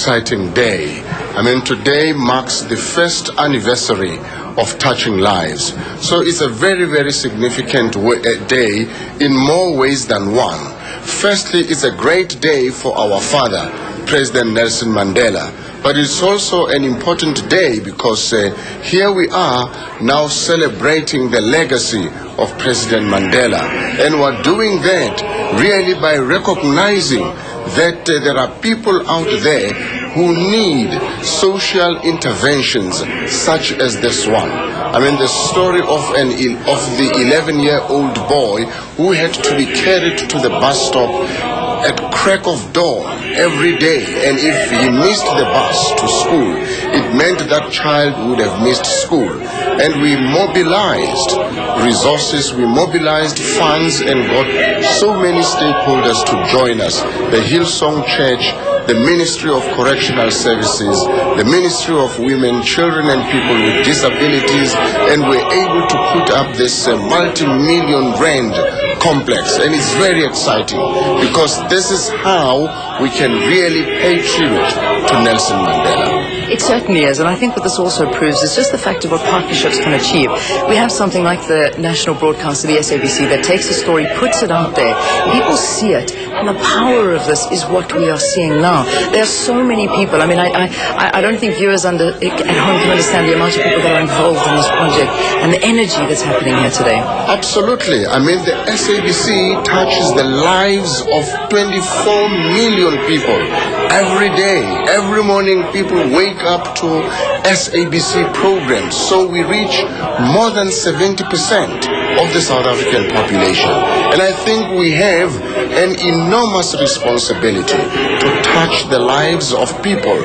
exciting day. I mean, today marks the first anniversary of Touching Lives. So it's a very, very significant day in more ways than one. Firstly, it's a great day for our father, President Nelson Mandela. But it's also an important day because here we are now celebrating the legacy of President Mandela. And we're doing that really by recognizing that there are people out there who need social interventions such as this one. I mean, the story of the 11-year-old boy who had to be carried to the bus stop at crack of dawn every day, and if he missed the bus to school, it meant that child would have missed school. And we mobilized resources, we mobilized funds, and got so many stakeholders to join us. The Hillsong Church, the Ministry of Correctional Services, the Ministry of Women, Children and People with Disabilities, and we're able to put up this multi-million rand complex. And it's very exciting because this is how we can really pay tribute to Nelson Mandela. It certainly is, and I think what this also proves is just the fact of what partnerships can achieve. We have something like the national broadcaster, the SABC, that takes a story, puts it out there, people see it, and the power of this is what we are seeing now. There are so many people. I mean, I don't think viewers at home can understand the amount of people that are involved in this project and the energy that's happening here today. Absolutely. I mean, the SABC touches the lives of 24 million people every day. Every morning, people wake up to SABC programs. So we reach more than 70% of the South African population. And I think we have an enormous responsibility to touch the lives of people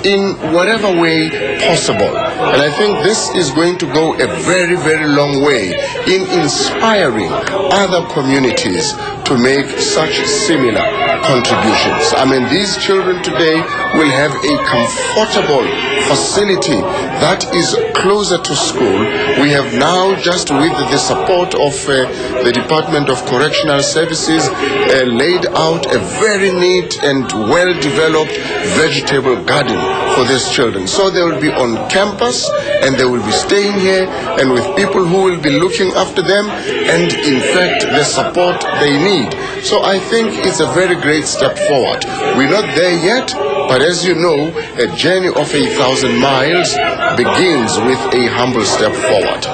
in whatever way possible. And I think this is going to go a very, very long way in inspiring other communities to make such similar contributions. I mean, these children today will have a comfortable facility that is closer to school. We have now, just with the support of the Department of Correctional Services, laid out a very neat and well-developed vegetable garden for these children. So they will be on campus and they will be staying here and with people who will be looking after them and, in fact, the support they need. So I think it's a very great step forward. We're not there yet, but as you know, a journey of 1,000 miles begins with a humble step forward.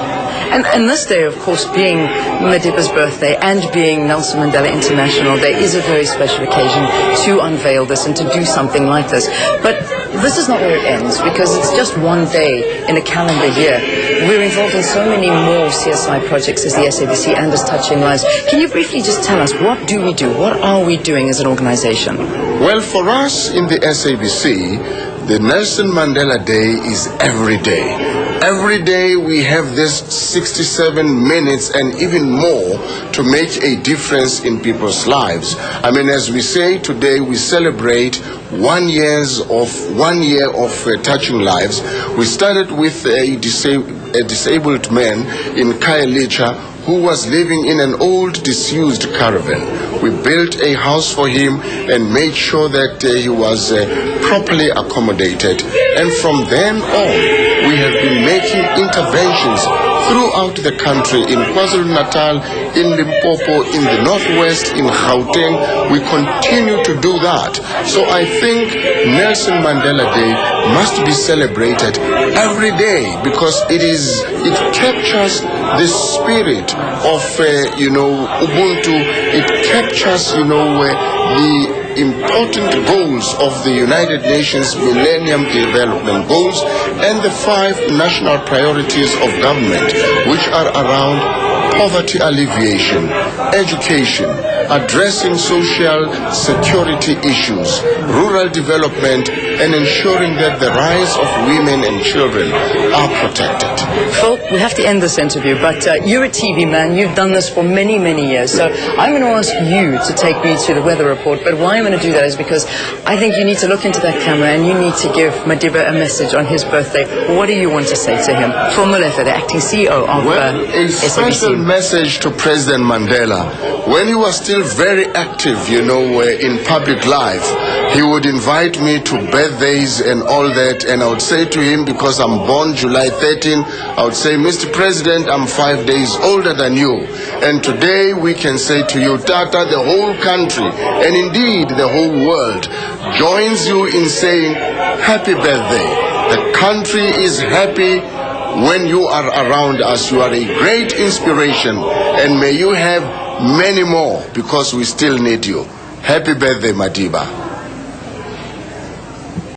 And this day, of course, being Madiba's birthday and being Nelson Mandela International Day is a very special occasion to unveil this and to do something like this. But this is not where it ends, because it's just one day in a calendar year. We're involved in so many more CSI projects as the SABC and as Touching Lives. Can you briefly just tell us, what do we do? What are we doing as an organization? Well, for us in the SABC, the Nelson Mandela Day is every day. Every day we have this 67 minutes and even more to make a difference in people's lives. I mean, as we say today, we celebrate 1 year of Touching Lives. We started with a disabled man in Khayelitsha who was living in an old disused caravan. We built a house for him and made sure that he was properly accommodated. And from then on, we have been making interventions throughout the country, in KwaZulu-Natal, in Limpopo, in the Northwest, in Gauteng. We continue to do that. So I think Nelson Mandela Day must be celebrated every day because it captures the spirit of, Ubuntu. It captures, the important goals of the United Nations Millennium Development Goals and the 5 national priorities of government, which are around poverty alleviation, education, addressing social security issues, rural development, and ensuring that the rights of women and children are protected. Phil, we have to end this interview, but you're a TV man. You've done this for many, many years. So I'm going to ask you to take me to the weather report. But why I'm going to do that is because I think you need to look into that camera and you need to give Madiba a message on his birthday. What do you want to say to him? Phil Molefe, the acting CEO of a special SABC. message to President Mandela. When he was still very active, in public life, he would invite me to birthdays and all that, and I would say to him, because I'm born July 13, I would say, Mr. President, I'm 5 days older than you. And today we can say to you, Tata, the whole country, and indeed the whole world, joins you in saying, happy birthday. The country is happy when you are around us. You are a great inspiration, and may you have many more, because we still need you. Happy birthday, Madiba.